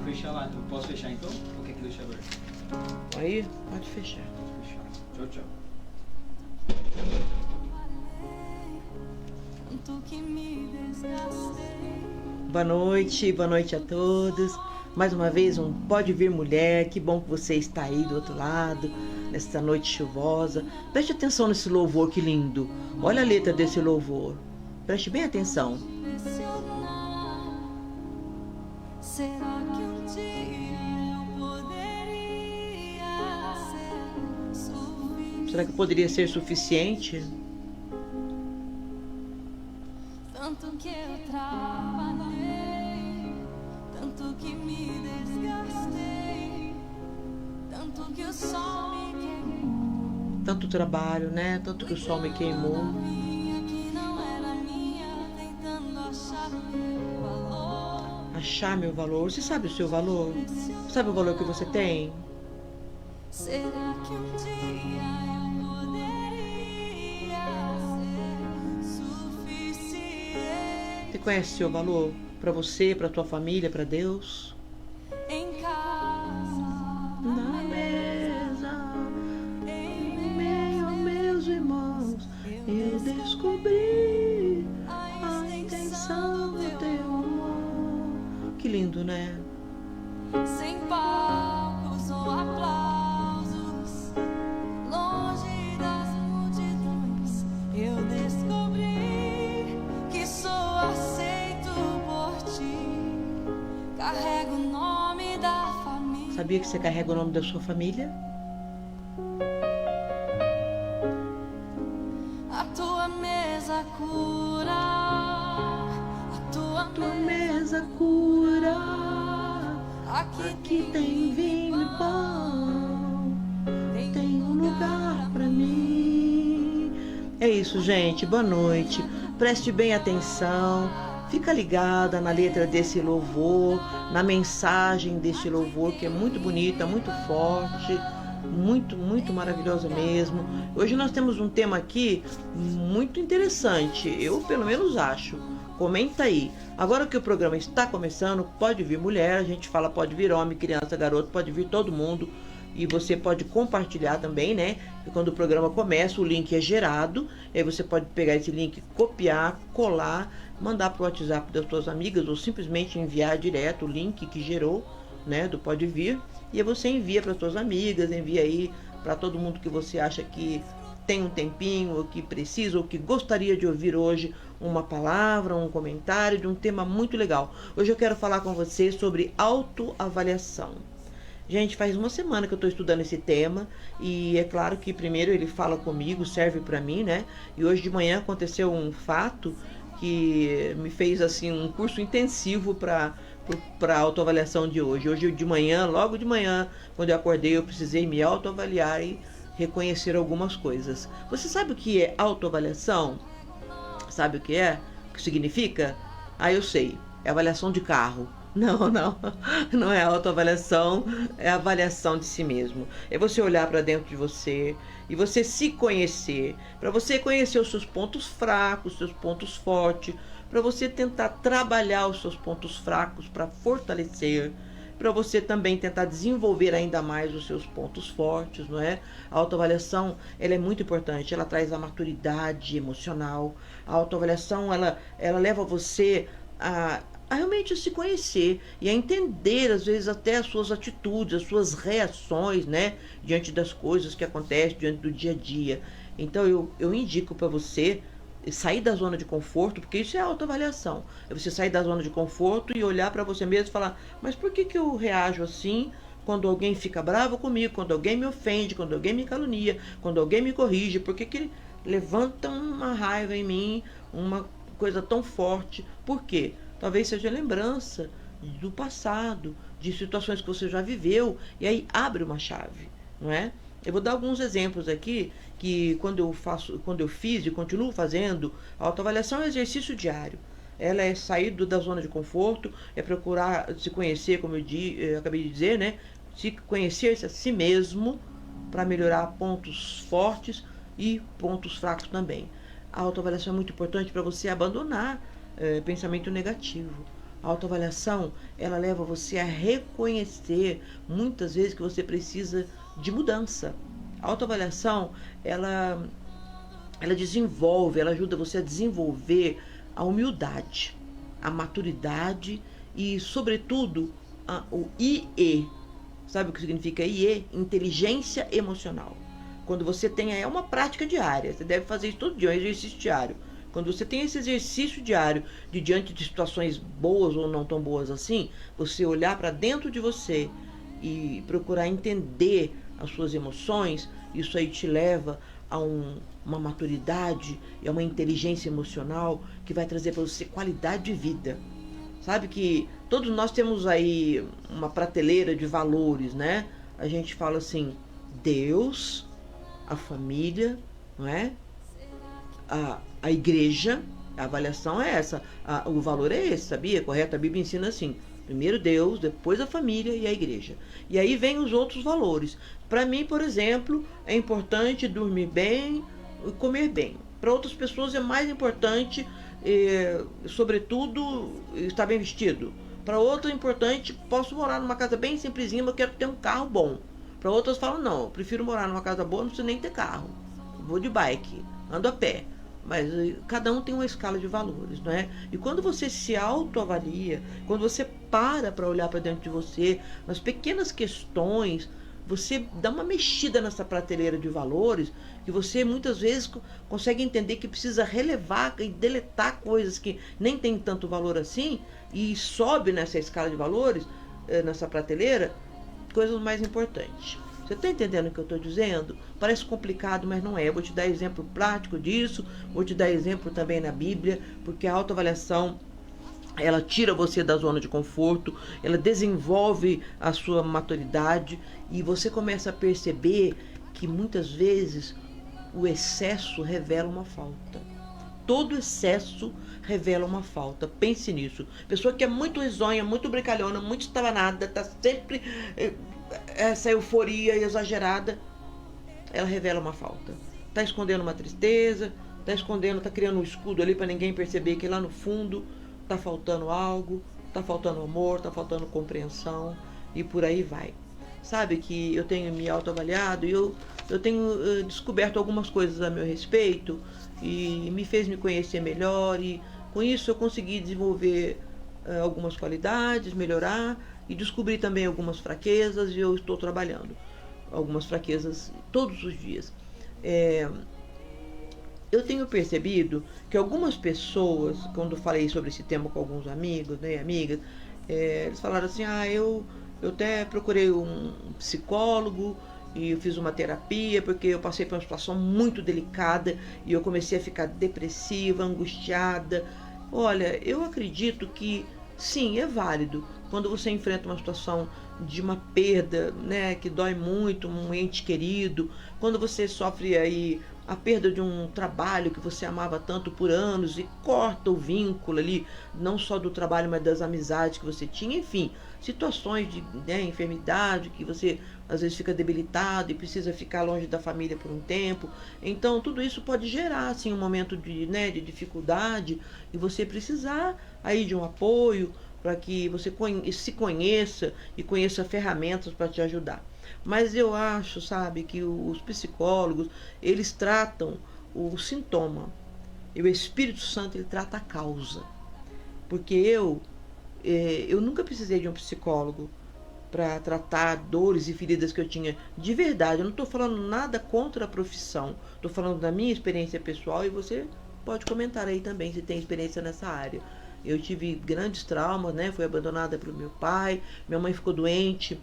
fechar lá, então posso fechar então? Ou quer que deixe aberto? Aí, pode fechar. Fechar. Tchau, tchau. Boa noite a todos. Mais uma vez um Pode Vir Mulher. Que bom que você está aí do outro lado, nesta noite chuvosa. Preste atenção nesse louvor, que lindo. Olha a letra desse louvor. Preste bem atenção. Será que um dia eu poderia ser suficiente? Será que poderia ser suficiente? Tanto que eu trabalhei, tanto que me desgastei, tanto que o sol me queimou. Tanto trabalho, né? Tanto que o sol me queimou. Minha que não era minha, tentando achar meu valor. Achar meu valor. Você sabe o seu valor? Sabe o valor que você tem? Será que um dia eu poderia ser suficiente? Você conhece o seu valor? Para você, para tua família, para Deus? Em casa, Na mesa, em meio aos meus irmãos, eu descobri a intenção do teu amor. Que lindo, né? sem palcos ou aplausos, longe das multidões, eu descobri que sou aceito por ti. Carrego o nome da família. Sabia que você carrega o nome da sua família? A tua mesa cura, a tua Tua mesa cura. aqui Tem vinho e pão. Tem um lugar pra mim. É isso, gente. Boa noite. Preste bem atenção. Fica ligada na letra desse louvor, na mensagem desse louvor, que é muito bonita, muito forte, muito maravilhosa mesmo. Hoje nós temos um tema aqui muito interessante. Eu, pelo menos, acho. Comenta aí. Agora que o programa está começando, pode vir mulher, a gente fala pode vir homem, criança, garoto, pode vir todo mundo. E você pode compartilhar também, né? E quando o programa começa, o link é gerado. Aí você pode pegar esse link, copiar, colar, mandar para o WhatsApp das suas amigas ou simplesmente enviar direto o link que gerou, né? Do Pode Vir. E aí você envia para suas amigas, envia aí para todo mundo que você acha que tem um tempinho, ou que precisa, ou que gostaria de ouvir hoje uma palavra, um comentário de um tema muito legal. Hoje eu quero falar com você sobre autoavaliação. Gente, faz uma semana que eu estou estudando esse tema e é claro que primeiro ele fala comigo, serve para mim, né? E hoje de manhã aconteceu um fato que me fez assim um curso intensivo para a autoavaliação de hoje. Hoje de manhã, logo de manhã, quando eu acordei, eu precisei me autoavaliar e reconhecer algumas coisas. Você sabe o que é autoavaliação? Sabe o que é? O que significa? Ah, eu sei. É avaliação de carro. Não é autoavaliação, é avaliação de si mesmo. É você olhar para dentro de você e você se conhecer, para você conhecer os seus pontos fracos, os seus pontos fortes, para você tentar trabalhar os seus pontos fracos para fortalecer, para você também tentar desenvolver ainda mais os seus pontos fortes, não é? A autoavaliação, ela é muito importante, ela traz a maturidade emocional. A autoavaliação, ela leva você a realmente se conhecer e a entender, às vezes, até as suas atitudes, as suas reações, né, diante das coisas que acontecem, diante do dia a dia. Então, eu indico para você sair da zona de conforto, porque isso é autoavaliação. É você sair da zona de conforto e olhar para você mesmo e falar, mas por que eu reajo assim quando alguém fica bravo comigo, quando alguém me ofende, quando alguém me calunia, quando alguém me corrige? Por que levanta uma raiva em mim, uma coisa tão forte? Por quê? Talvez seja lembrança do passado, de situações que você já viveu, e aí abre uma chave, não é? Eu vou dar alguns exemplos aqui, que quando eu fiz e continuo fazendo, a autoavaliação é um exercício diário. Ela é sair da zona de conforto, é procurar se conhecer, como eu acabei de dizer, né? Se conhecer a si mesmo, para melhorar pontos fortes e pontos fracos também. A autoavaliação é muito importante para você abandonar pensamento negativo. A autoavaliação, ela leva você a reconhecer muitas vezes que você precisa de mudança. A autoavaliação, ela desenvolve, ela ajuda você a desenvolver a humildade, a maturidade e, sobretudo, o IE. Sabe o que significa IE? Inteligência emocional. Quando você tem, é uma prática diária, você deve fazer isso todo dia, um exercício diário. Quando você tem esse exercício diário de diante de situações boas ou não tão boas assim, você olhar para dentro de você e procurar entender as suas emoções, isso aí te leva a uma maturidade e a uma inteligência emocional que vai trazer para você qualidade de vida. Sabe que todos nós temos aí uma prateleira de valores, né? A gente fala assim, Deus, a família, não é? A igreja, a avaliação é essa, o valor é esse, sabia? Correto? A Bíblia ensina assim, primeiro Deus, depois a família e a igreja. E aí vem os outros valores. Para mim, por exemplo, é importante dormir bem e comer bem. Para outras pessoas é mais importante, sobretudo, estar bem vestido. Para outras é importante, posso morar numa casa bem simplesinha, mas eu quero ter um carro bom. Para outras falam, não, eu prefiro morar numa casa boa, não preciso nem ter carro. Vou de bike, ando a pé. Mas cada um tem uma escala de valores, não é? E quando você se autoavalia, quando você para olhar para dentro de você, nas pequenas questões, você dá uma mexida nessa prateleira de valores, que você muitas vezes consegue entender que precisa relevar e deletar coisas que nem tem tanto valor assim, e sobe nessa escala de valores, nessa prateleira, coisas mais importantes. Você está entendendo o que eu estou dizendo? Parece complicado, mas não é. Eu vou te dar exemplo prático disso, vou te dar exemplo também na Bíblia, porque a autoavaliação, ela tira você da zona de conforto, ela desenvolve a sua maturidade e você começa a perceber que muitas vezes o excesso revela uma falta. Todo excesso revela uma falta. Pense nisso. Pessoa que é muito risonha, muito brincalhona, muito estabanada, está sempre essa euforia exagerada, ela revela uma falta. Está escondendo uma tristeza, está criando um escudo ali para ninguém perceber que lá no fundo está faltando algo, está faltando amor, está faltando compreensão e por aí vai. Sabe que eu tenho me autoavaliado e eu tenho descoberto algumas coisas a meu respeito e me fez me conhecer melhor e com isso eu consegui desenvolver algumas qualidades, melhorar e descobri também algumas fraquezas e eu estou trabalhando algumas fraquezas todos os dias. Eu tenho percebido que algumas pessoas, quando falei sobre esse tema com alguns amigos, né, amigas, eles falaram assim, eu até procurei um psicólogo e eu fiz uma terapia porque eu passei por uma situação muito delicada e eu comecei a ficar depressiva, angustiada. Olha, eu acredito que sim, é válido quando você enfrenta uma situação de uma perda, né, que dói muito, um ente querido, quando você sofre aí a perda de um trabalho que você amava tanto por anos e corta o vínculo ali, não só do trabalho, mas das amizades que você tinha, enfim, situações de enfermidade, que você às vezes fica debilitado e precisa ficar longe da família por um tempo. Então, tudo isso pode gerar assim, um momento de dificuldade e você precisar aí de um apoio para que você se conheça e conheça ferramentas para te ajudar. Mas eu acho, sabe, que os psicólogos, eles tratam o sintoma e o Espírito Santo, ele trata a causa. Porque eu nunca precisei de um psicólogo para tratar dores e feridas que eu tinha de verdade. Eu não estou falando nada contra a profissão, estou falando da minha experiência pessoal e você pode comentar aí também se tem experiência nessa área. Eu tive grandes traumas, né? Fui abandonada pelo meu pai, minha mãe ficou doente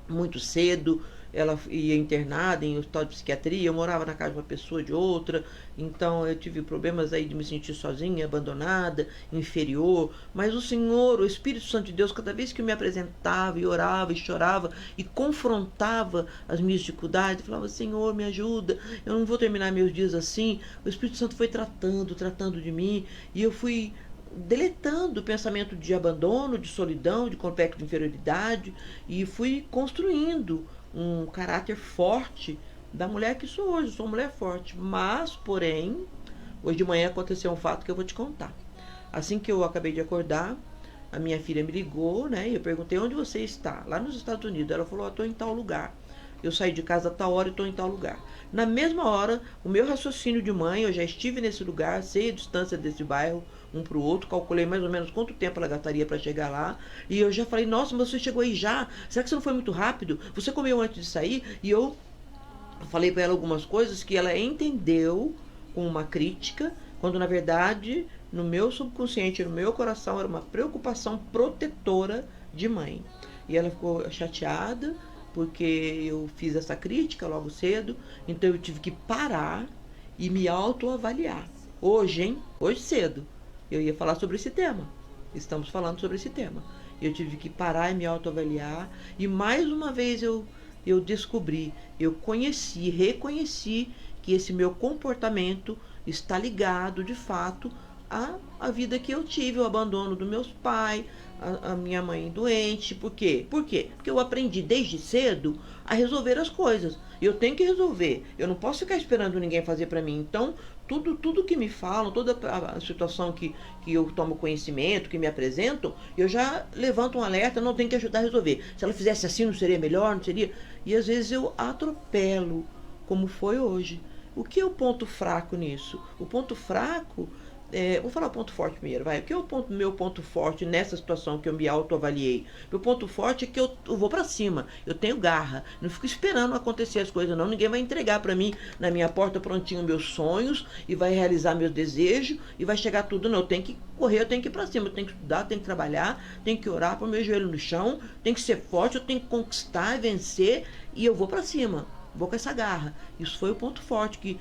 muito cedo, ela ia internada em hospital de psiquiatria, eu morava na casa de uma pessoa, de outra, então eu tive problemas aí de me sentir sozinha, abandonada, inferior, mas o Senhor, o Espírito Santo de Deus, cada vez que eu me apresentava e orava e chorava e confrontava as minhas dificuldades, falava, Senhor, me ajuda, eu não vou terminar meus dias assim, o Espírito Santo foi tratando de mim, e eu fui deletando o pensamento de abandono, de solidão, de complexo de inferioridade e fui construindo um caráter forte da mulher que sou hoje. Sou uma mulher forte, mas, porém, hoje de manhã aconteceu um fato que eu vou te contar. Assim que eu acabei de acordar, a minha filha me ligou, né? E eu perguntei onde você está, lá nos Estados Unidos. Ela falou, estou em tal lugar. Eu saí de casa a tal hora e estou em tal lugar. Na mesma hora, o meu raciocínio de mãe, eu já estive nesse lugar, sei a distância desse bairro um para o outro, calculei mais ou menos quanto tempo ela gastaria para chegar lá. E eu já falei, nossa, mas você chegou aí já? Será que você não foi muito rápido? Você comeu antes de sair? E eu falei para ela algumas coisas que ela entendeu com uma crítica, quando na verdade, no meu subconsciente, no meu coração, era uma preocupação protetora de mãe. E ela ficou chateada, porque eu fiz essa crítica logo cedo, então eu tive que parar e me autoavaliar. Hoje, hein? Hoje cedo, eu ia falar sobre esse tema. Estamos falando sobre esse tema. Eu tive que parar e me autoavaliar, e mais uma vez eu descobri, eu conheci, reconheci que esse meu comportamento está ligado, de fato, à vida que eu tive, o abandono dos meus pais, a minha mãe doente. Por quê? Por quê? Porque eu aprendi desde cedo a resolver as coisas. Eu tenho que resolver. Eu não posso ficar esperando ninguém fazer para mim. Então, tudo que me falam, toda a situação que eu tomo conhecimento, que me apresentam, eu já levanto um alerta, não tenho que ajudar a resolver. Se ela fizesse assim, não seria melhor? Não seria? E às vezes eu atropelo, como foi hoje. O que é o ponto fraco nisso? O ponto fraco, vou falar o ponto forte primeiro, vai. O que é o meu ponto forte nessa situação que eu me autoavaliei? Meu ponto forte é que eu vou para cima, eu tenho garra, não fico esperando acontecer as coisas não, ninguém vai entregar para mim na minha porta prontinho meus sonhos e vai realizar meus desejos e vai chegar tudo, não. Eu tenho que correr, eu tenho que ir para cima, eu tenho que estudar, tenho que trabalhar, tenho que orar para o meu joelho no chão, tenho que ser forte, eu tenho que conquistar e vencer, e eu vou para cima. Vou com essa garra. Isso foi o ponto forte que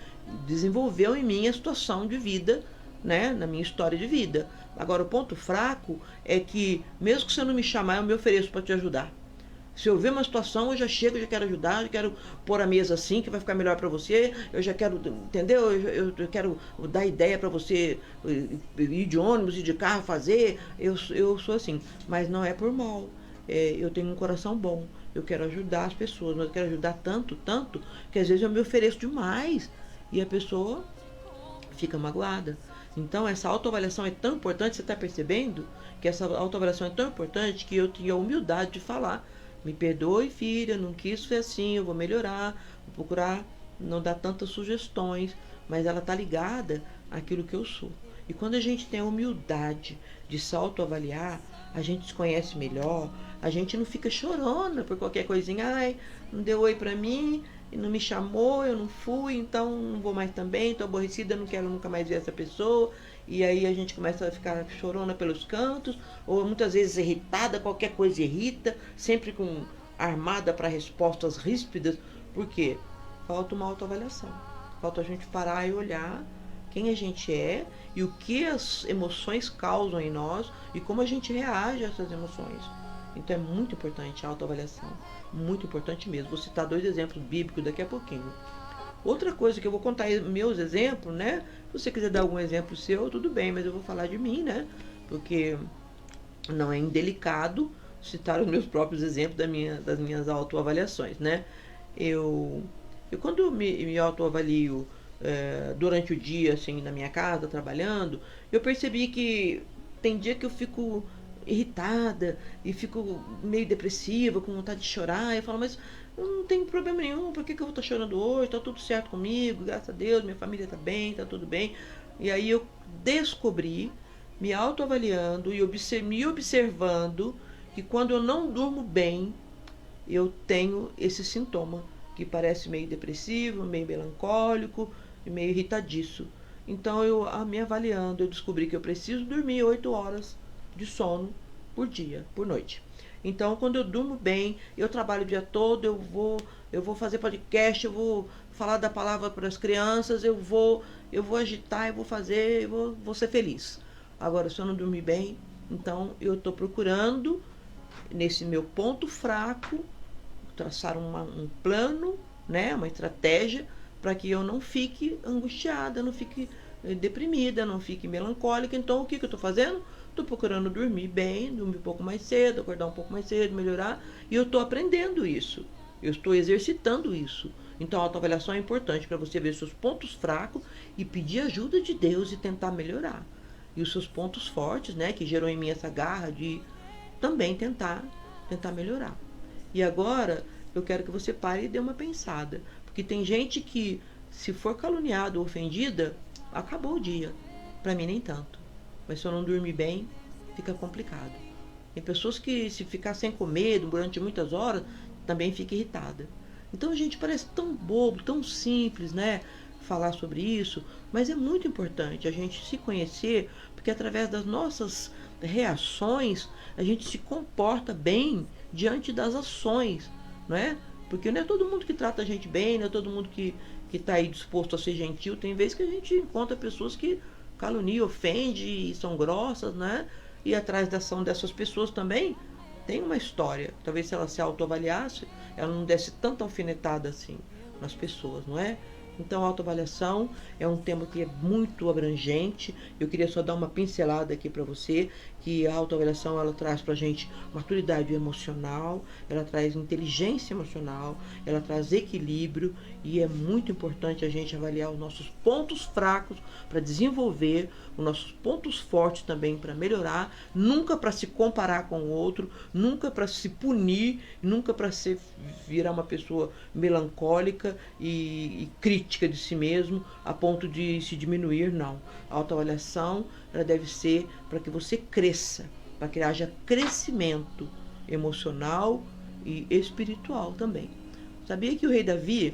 desenvolveu em mim a situação de vida, né, na minha história de vida. Agora, o ponto fraco é que, mesmo que você não me chamar, eu me ofereço para te ajudar. Se eu ver uma situação, eu já chego, eu já quero ajudar, eu quero pôr a mesa assim, que vai ficar melhor para você, eu já quero, entendeu? Eu quero dar ideia para você ir de ônibus, ir de carro, fazer. Eu sou assim, mas não é por mal. Eu tenho um coração bom. Eu quero ajudar as pessoas, mas eu quero ajudar tanto, que às vezes eu me ofereço demais e a pessoa fica magoada. Então essa autoavaliação é tão importante, você está percebendo que essa autoavaliação é tão importante que eu tinha a humildade de falar, me perdoe filha, não quis ser assim, eu vou melhorar, vou procurar não dar tantas sugestões, mas ela está ligada àquilo que eu sou. E quando a gente tem a humildade de se autoavaliar, a gente se conhece melhor, a gente não fica chorando por qualquer coisinha, ai, não deu oi pra mim, não me chamou, eu não fui, então não vou mais também, tô aborrecida, não quero nunca mais ver essa pessoa. E aí a gente começa a ficar chorona pelos cantos, ou muitas vezes irritada, qualquer coisa irrita, sempre armada para respostas ríspidas. Por quê? Falta uma autoavaliação. Falta a gente parar e olhar quem a gente é e o que as emoções causam em nós e como a gente reage a essas emoções. Então é muito importante a autoavaliação, muito importante mesmo. Vou citar 2 exemplos bíblicos daqui a pouquinho. Outra coisa que eu vou contar meus exemplos, né? Se você quiser dar algum exemplo seu, tudo bem, mas eu vou falar de mim, né? Porque não é indelicado citar os meus próprios exemplos das minhas autoavaliações, né? Eu quando me autoavalio durante o dia, assim, na minha casa, trabalhando, eu percebi que tem dia que eu fico irritada e fico meio depressiva, com vontade de chorar. Eu falo, mas não tem problema nenhum, por que eu vou estar chorando hoje? Tá tudo certo comigo, graças a Deus, minha família tá bem, tá tudo bem. E aí eu descobri, me autoavaliando e me observando, que quando eu não durmo bem, eu tenho esse sintoma, que parece meio depressivo, meio melancólico e meio irritadiço. Então, me avaliando, eu descobri que eu preciso dormir 8 horas de sono por dia, por noite. Então, quando eu durmo bem, eu trabalho o dia todo, eu vou fazer podcast, eu vou falar da palavra para as crianças, eu vou agitar, eu vou fazer, eu vou ser feliz. Agora, se eu não dormir bem, então eu estou procurando, nesse meu ponto fraco, traçar um plano, né, uma estratégia, para que eu não fique angustiada, não fique deprimida, não fique melancólica. Então, o que eu estou fazendo? Estou procurando dormir bem, dormir um pouco mais cedo, acordar um pouco mais cedo, melhorar. E eu estou aprendendo isso. Eu estou exercitando isso. Então, a autoavaliação é importante para você ver seus pontos fracos e pedir ajuda de Deus e tentar melhorar. e os seus pontos fortes, né, que gerou em mim essa garra de também tentar melhorar. E agora eu quero que você pare e dê uma pensada, porque tem gente que, se for caluniada ou ofendida, acabou o dia. Para mim nem tanto. Mas se eu não dormir bem, fica complicado. Tem pessoas que, se ficar sem comer durante muitas horas, também fica irritada. Então, gente, parece tão bobo, tão simples, né, falar sobre isso, mas é muito importante a gente se conhecer, porque através das nossas reações a gente se comporta bem diante das ações, não é? Porque não é todo mundo que trata a gente bem, não é todo mundo que está aí disposto a ser gentil. Tem vezes que a gente encontra pessoas que caluniam, ofendem, são grossas, né? E atrás da ação dessas pessoas também tem uma história. Talvez se ela se autoavaliasse, ela não desse tanta alfinetada assim nas pessoas, não é? Então, a autoavaliação é um tema que é muito abrangente. Eu queria só dar uma pincelada aqui para você, que a autoavaliação, ela traz para a gente maturidade emocional, ela traz inteligência emocional, ela traz equilíbrio, e é muito importante a gente avaliar os nossos pontos fracos para desenvolver, os nossos pontos fortes também para melhorar, nunca para se comparar com o outro, nunca para se punir, nunca para virar uma pessoa melancólica e crítica de si mesmo a ponto de se diminuir, não. A autoavaliação, ela deve ser para que você cresça, para que haja crescimento emocional e espiritual também. Sabia que o rei Davi,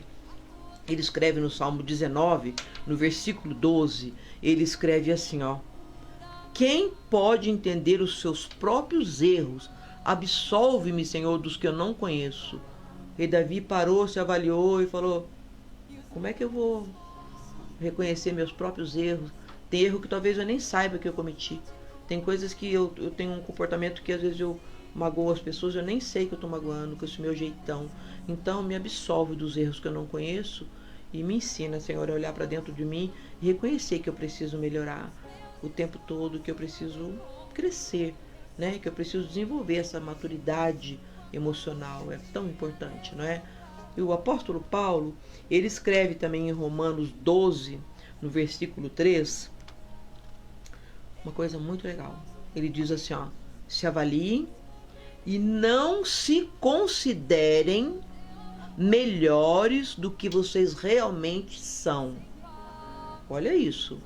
ele escreve no Salmo 19, no versículo 12, ele escreve assim, ó: quem pode entender os seus próprios erros? Absolve-me, Senhor, dos que eu não conheço. O rei Davi parou, se avaliou e falou: como é que eu vou reconhecer meus próprios erros? Tem erro que talvez eu nem saiba que eu cometi. Tem coisas que eu tenho um comportamento que às vezes eu magoo as pessoas, eu nem sei que eu estou magoando com esse meu jeitão. Então me absolve dos erros que eu não conheço e me ensina, Senhor, a olhar para dentro de mim e reconhecer que eu preciso melhorar o tempo todo, que eu preciso crescer, né? Que eu preciso desenvolver essa maturidade emocional. É tão importante, não é? E o apóstolo Paulo, ele escreve também em Romanos 12, no versículo 3, uma coisa muito legal. Ele diz assim, ó: se avaliem e não se considerem melhores do que vocês realmente são. Olha isso.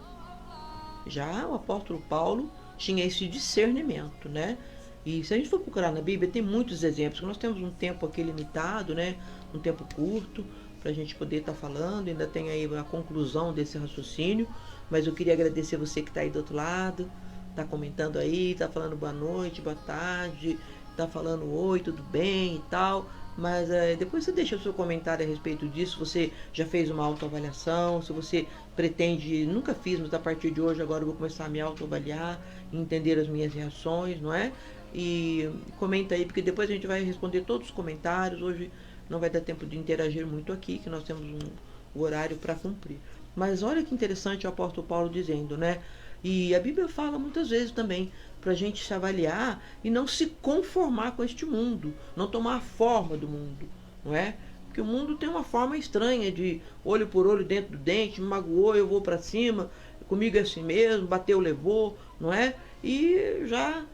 Já o apóstolo Paulo tinha esse discernimento, né? E se a gente for procurar na Bíblia, tem muitos exemplos. Nós temos um tempo aqui limitado, né? Um tempo curto para a gente poder estar falando. Ainda tem aí a conclusão desse raciocínio. Mas eu queria agradecer você que está aí do outro lado, está comentando aí, está falando boa noite, boa tarde, está falando oi, tudo bem e tal. Mas depois você deixa o seu comentário a respeito disso. Você já fez uma autoavaliação? Se você pretende, nunca fiz, mas a partir de hoje agora eu vou começar a me autoavaliar, entender as minhas reações, não é? E comenta aí, porque depois a gente vai responder todos os comentários. Hoje não vai dar tempo de interagir muito aqui, que nós temos um horário para cumprir. Mas olha que interessante o apóstolo Paulo dizendo, né? E a Bíblia fala muitas vezes também para a gente se avaliar e não se conformar com este mundo, não tomar a forma do mundo, não é? Porque o mundo tem uma forma estranha de olho por olho, dentro do dente, me magoou, eu vou para cima, comigo é assim mesmo, bateu, levou, não é? E já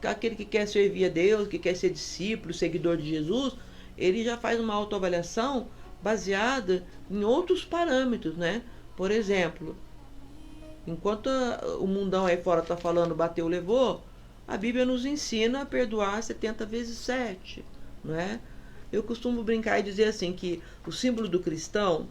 aquele que quer servir a Deus, que quer ser discípulo, seguidor de Jesus, ele já faz uma autoavaliação baseada em outros parâmetros, né? Por exemplo, enquanto o mundão aí fora está falando bateu, levou, a Bíblia nos ensina a perdoar 70 vezes 7, não é? Eu costumo brincar e dizer assim, que o símbolo do cristão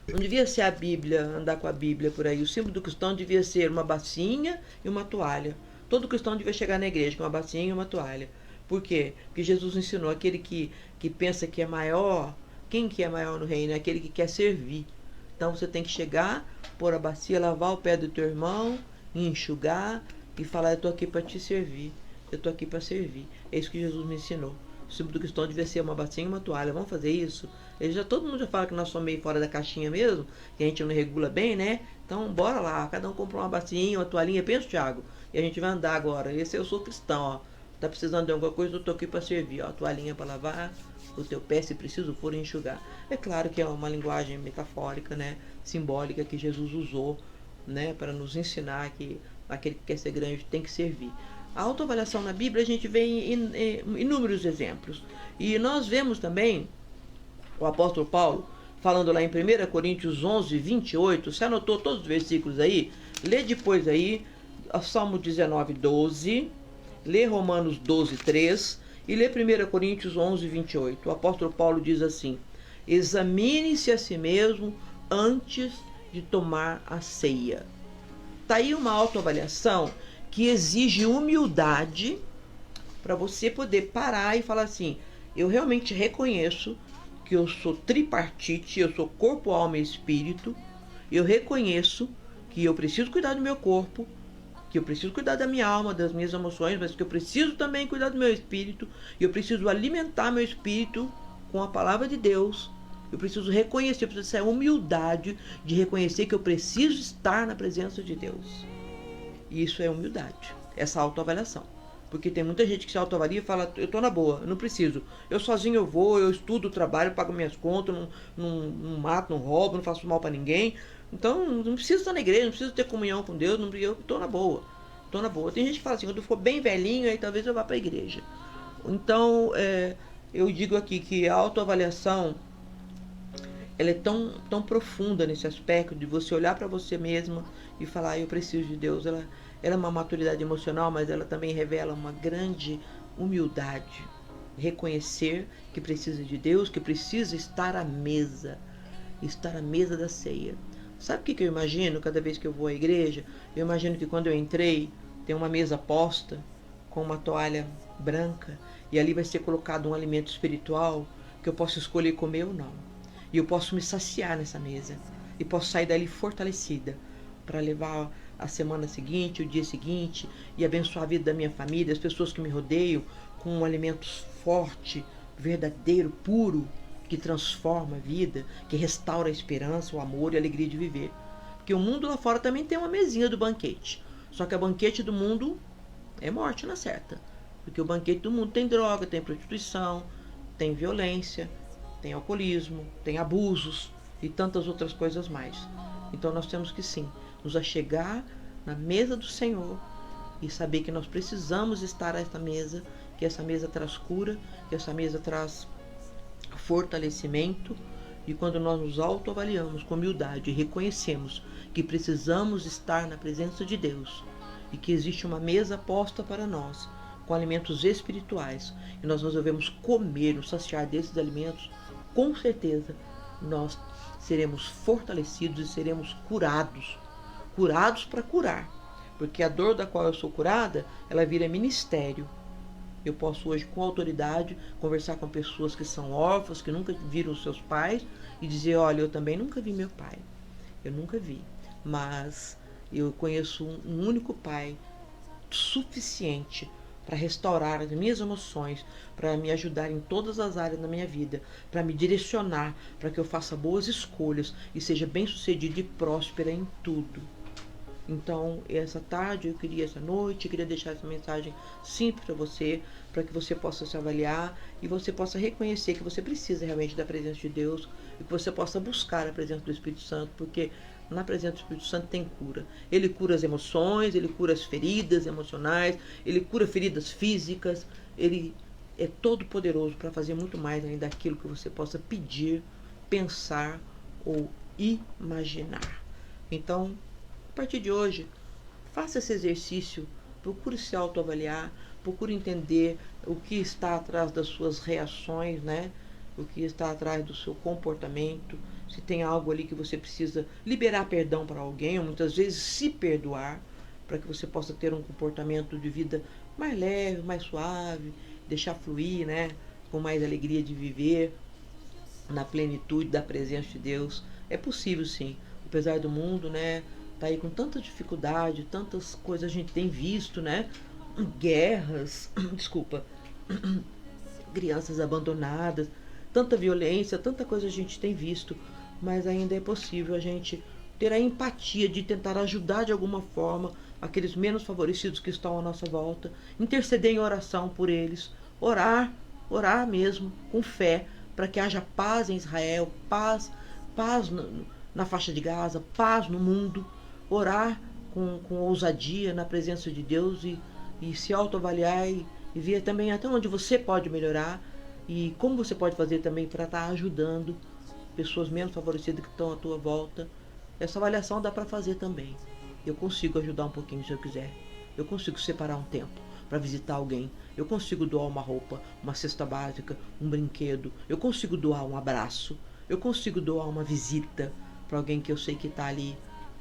não devia ser a Bíblia, andar com a Bíblia por aí. O símbolo do cristão devia ser uma bacinha e uma toalha. Todo cristão devia chegar na igreja com uma bacinha e uma toalha. Por quê? Porque Jesus ensinou, aquele que pensa que é maior, quem que é maior no reino? É aquele que quer servir. Então você tem que chegar, pôr a bacia, lavar o pé do teu irmão, enxugar e falar: eu estou aqui para te servir, eu estou aqui para servir. É isso que Jesus me ensinou. O símbolo do cristão devia ser uma bacinha e uma toalha. Vamos fazer isso? Todo mundo já fala que nós somos meio fora da caixinha mesmo, que a gente não regula bem, né? Então bora lá, cada um compra uma bacinha, uma toalhinha, pensa, Thiago, e a gente vai andar agora. Esse eu sou cristão, ó. Tá precisando de alguma coisa, eu estou aqui para servir, ó. A toalhinha para lavar o teu pé, se preciso for, enxugar. É claro que é uma linguagem metafórica, né? Simbólica, que Jesus usou, né? Para nos ensinar que aquele que quer ser grande tem que servir. A autoavaliação na Bíblia a gente vê em inúmeros exemplos. E nós vemos também o apóstolo Paulo falando lá em 1 Coríntios 11, 28. Você anotou todos os versículos aí? Lê depois aí Salmo 19, 12. Lê Romanos 12, 3. E lê 1 Coríntios 11, 28. O apóstolo Paulo diz assim: examine-se a si mesmo antes de tomar a ceia. Está aí uma autoavaliação que exige humildade para você poder parar e falar assim: eu realmente reconheço que eu sou tripartite, eu sou corpo, alma e espírito. Eu reconheço que eu preciso cuidar do meu corpo, que eu preciso cuidar da minha alma, das minhas emoções, mas que eu preciso também cuidar do meu espírito. E eu preciso alimentar meu espírito com a palavra de Deus. Eu preciso reconhecer, eu preciso ter a humildade de reconhecer que eu preciso estar na presença de Deus. E isso é humildade, essa autoavaliação. Porque tem muita gente que se autoavalia e fala: eu tô na boa, eu não preciso. Eu sozinho eu vou, eu estudo, trabalho, pago minhas contas, não mato, não roubo, não faço mal para ninguém. Então não preciso estar na igreja, não preciso ter comunhão com Deus, eu tô na boa. Tô na boa. Tem gente que fala assim: quando eu for bem velhinho, aí talvez eu vá para a igreja. Então eu digo aqui que a autoavaliação ela é tão profunda nesse aspecto de você olhar para você mesma e falar: eu preciso de Deus. Ela é uma maturidade emocional, mas ela também revela uma grande humildade. Reconhecer que precisa de Deus, que precisa estar à mesa da ceia. Sabe o que eu imagino cada vez que eu vou à igreja? Eu imagino que quando eu entrei, tem uma mesa posta com uma toalha branca e ali vai ser colocado um alimento espiritual que eu posso escolher comer ou não. E eu posso me saciar nessa mesa e posso sair dali fortalecida para levar a semana seguinte, o dia seguinte, e abençoar a vida da minha família, as pessoas que me rodeiam, com um alimento forte, verdadeiro, puro, que transforma a vida, que restaura a esperança, o amor e a alegria de viver. Porque o mundo lá fora também tem uma mesinha do banquete. Só que a banquete do mundo é morte na certa. Porque o banquete do mundo tem droga, tem prostituição, tem violência, tem alcoolismo, tem abusos e tantas outras coisas mais. Então nós temos que sim, nos achegar na mesa do Senhor e saber que nós precisamos estar a esta mesa, que essa mesa traz cura, que essa mesa traz fortalecimento. E quando nós nos autoavaliamos com humildade e reconhecemos que precisamos estar na presença de Deus e que existe uma mesa posta para nós com alimentos espirituais e nós resolvemos comer, nos saciar desses alimentos, com certeza nós seremos fortalecidos e seremos curados para curar, porque a dor da qual eu sou curada, ela vira ministério. Eu posso hoje com autoridade conversar com pessoas que são órfãs, que nunca viram os seus pais e dizer: olha, eu também nunca vi meu pai, eu nunca vi, mas eu conheço um único pai suficiente para restaurar as minhas emoções, para me ajudar em todas as áreas da minha vida, para me direcionar, para que eu faça boas escolhas e seja bem-sucedida e próspera em tudo. Então, essa tarde, essa noite, eu queria deixar essa mensagem simples para você, para que você possa se avaliar e você possa reconhecer que você precisa realmente da presença de Deus e que você possa buscar a presença do Espírito Santo, porque na presença do Espírito Santo tem cura. Ele cura as emoções, ele cura as feridas emocionais, ele cura feridas físicas, ele é todo poderoso para fazer muito mais além daquilo que você possa pedir, pensar ou imaginar. Então, a partir de hoje, faça esse exercício, procure se autoavaliar, procure entender o que está atrás das suas reações, né? O que está atrás do seu comportamento, se tem algo ali que você precisa liberar perdão para alguém, ou muitas vezes se perdoar, para que você possa ter um comportamento de vida mais leve, mais suave, deixar fluir, né? Com mais alegria de viver, na plenitude da presença de Deus. É possível sim, apesar do mundo, né? Tá aí com tanta dificuldade, tantas coisas a gente tem visto, né? Guerras, crianças abandonadas, tanta violência, tanta coisa a gente tem visto, mas ainda é possível a gente ter a empatia de tentar ajudar de alguma forma aqueles menos favorecidos que estão à nossa volta, interceder em oração por eles, orar mesmo, com fé, para que haja paz em Israel, paz na faixa de Gaza, paz no mundo, orar com ousadia na presença de Deus e se autoavaliar e ver também até onde você pode melhorar e como você pode fazer também para estar ajudando pessoas menos favorecidas que estão à tua volta. Essa avaliação dá para fazer também. Eu consigo ajudar um pouquinho se eu quiser. Eu consigo separar um tempo para visitar alguém. Eu consigo doar uma roupa, uma cesta básica, um brinquedo. Eu consigo doar um abraço. Eu consigo doar uma visita para alguém que eu sei que está ali,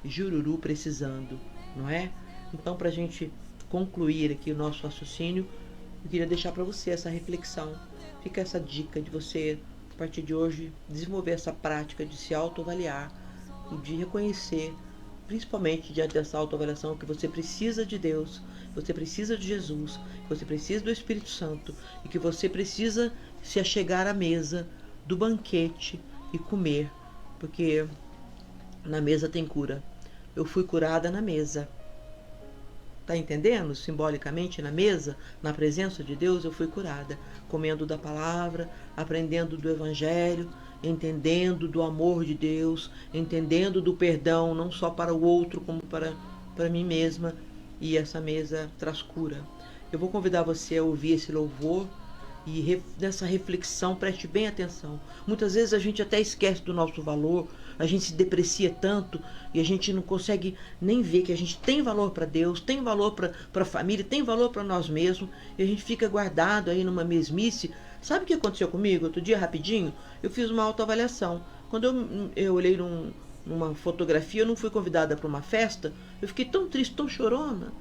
jururu, precisando, não é? Então, para a gente concluir aqui o nosso raciocínio, eu queria deixar para você essa reflexão. Fica essa dica de você, a partir de hoje, desenvolver essa prática de se autoavaliar e de reconhecer, principalmente diante dessa autoavaliação, que você precisa de Deus, você precisa de Jesus, que você precisa do Espírito Santo e que você precisa se achegar à mesa do banquete e comer, porque na mesa tem cura. Eu fui curada na mesa. Tá entendendo? Simbolicamente, na mesa, na presença de Deus, eu fui curada, comendo da palavra, aprendendo do Evangelho, entendendo do amor de Deus, entendendo do perdão, não só para o outro, como para mim mesma. E essa mesa traz cura. Eu vou convidar você a ouvir esse louvor e nessa reflexão preste bem atenção. Muitas vezes a gente até esquece do nosso valor, a gente se deprecia tanto e a gente não consegue nem ver que a gente tem valor para Deus, tem valor para a família, tem valor para nós mesmos, e a gente fica guardado aí numa mesmice. Sabe o que aconteceu comigo? Outro dia, rapidinho, eu fiz uma autoavaliação. Quando eu olhei numa fotografia, eu não fui convidada para uma festa, eu fiquei tão triste, tão chorona,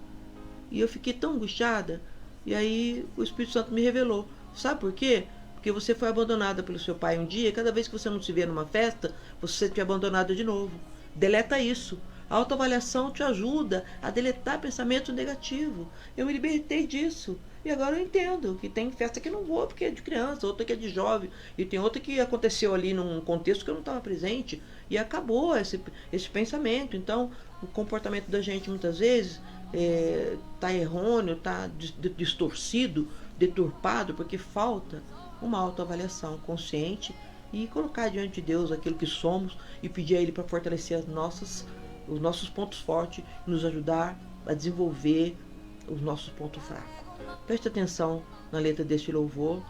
e eu fiquei tão angustiada, e aí o Espírito Santo me revelou. Sabe por quê? Porque você foi abandonada pelo seu pai um dia, e cada vez que você não se vê numa festa, você te abandonada de novo. Deleta isso. A autoavaliação te ajuda a deletar pensamento negativo. Eu me libertei disso. E agora eu entendo que tem festa que não vou porque é de criança, outra que é de jovem, e tem outra que aconteceu ali num contexto que eu não estava presente, e acabou esse pensamento. Então, o comportamento da gente muitas vezes está errôneo, está distorcido, deturpado, porque falta uma autoavaliação consciente e colocar diante de Deus aquilo que somos e pedir a Ele para fortalecer os nossos pontos fortes e nos ajudar a desenvolver os nossos pontos fracos. Preste atenção na letra deste louvor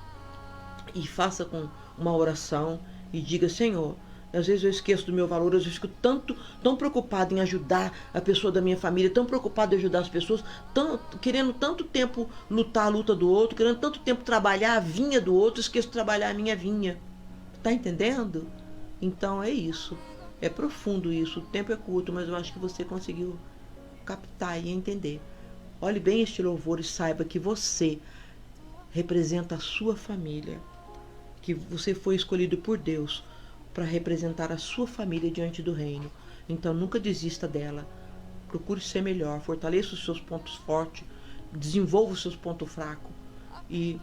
e faça com uma oração e diga: Senhor, às vezes eu esqueço do meu valor, às vezes eu fico tão preocupado em ajudar a pessoa da minha família, tão preocupado em ajudar as pessoas, querendo tanto tempo lutar a luta do outro, querendo tanto tempo trabalhar a vinha do outro, esqueço de trabalhar a minha vinha. Tá entendendo? Então é isso. É profundo isso. O tempo é curto, mas eu acho que você conseguiu captar e entender. Olhe bem este louvor e saiba que você representa a sua família, que você foi escolhido por Deus para representar a sua família diante do reino. Então nunca desista dela. Procure ser melhor, fortaleça os seus pontos fortes, desenvolva os seus pontos fracos e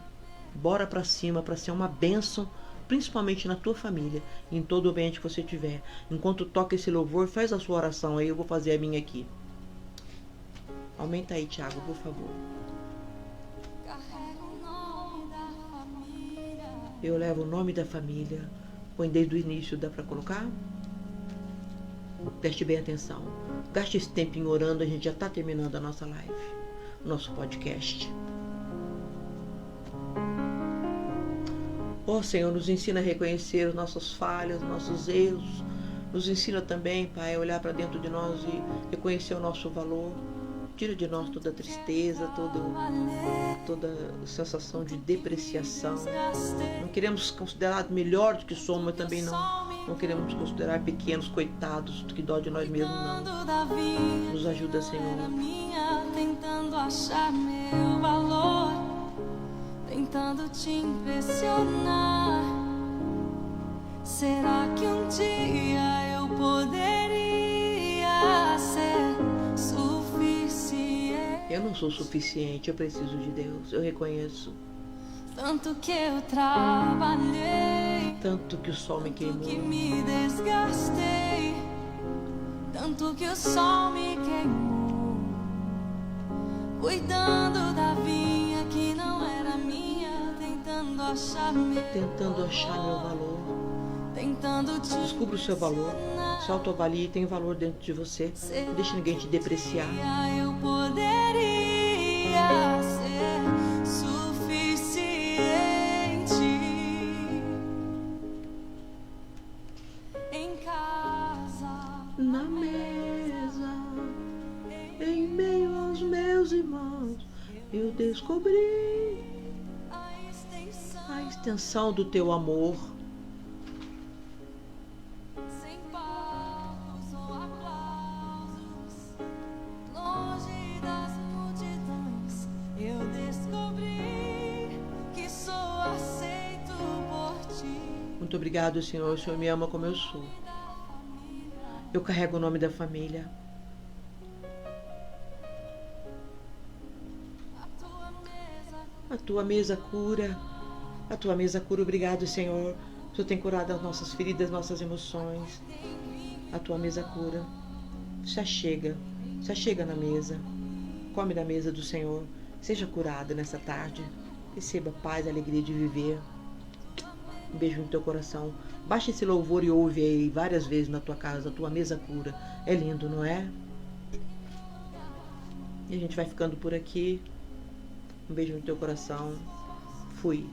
bora para cima para ser uma bênção, principalmente na tua família, em todo o ambiente que você tiver. Enquanto toca esse louvor, faz a sua oração aí, eu vou fazer a minha aqui. Aumenta aí, Thiago, por favor. Eu levo o nome da família. Põe desde o início, dá para colocar? Preste bem atenção. Gaste esse tempinho orando, a gente já está terminando a nossa live, o nosso podcast. Ó Senhor, nos ensina a reconhecer as nossas falhas, nossos erros. Nos ensina também, Pai, a olhar para dentro de nós e reconhecer o nosso valor. Tira de nós toda tristeza, toda sensação de depreciação. Não queremos considerar melhor do que somos, mas também não queremos nos considerar pequenos, coitados, que dó de nós mesmos, não. Nos ajuda, Senhor. Tentando achar meu valor, tentando te impressionar. Será que um dia eu poderia ser suficiente? Eu não sou suficiente, eu preciso de Deus, eu reconheço. Tanto que eu trabalhei, Tanto que o sol me queimou, que me desgastei, tanto que o sol me queimou, cuidando da vinha que não era minha, tentando achar meu tentando achar meu valor. tentando te Descubra o seu valor. Se autoavalie e tem valor dentro de você. Não deixe ninguém te depreciar. Eu poderia ser suficiente em casa, Na mesa, em meio aos meus irmãos, eu descobri a extensão do teu amor. sem palcos ou aplausos, longe das multidões, eu descobri que sou aceito por ti. Muito obrigado, Senhor. O Senhor me ama como eu sou. Eu carrego o nome da família. A tua mesa cura. A tua mesa cura. Obrigado, Senhor. O Senhor tem curado as nossas feridas, nossas emoções. A tua mesa cura. Se achega na mesa. Come da mesa do Senhor. Seja curada nessa tarde. Receba paz e alegria de viver. Um beijo no teu coração. Baixa esse louvor e ouve aí várias vezes na tua casa. A tua mesa cura. É lindo, não é? E a gente vai ficando por aqui. Um beijo no teu coração. Fui.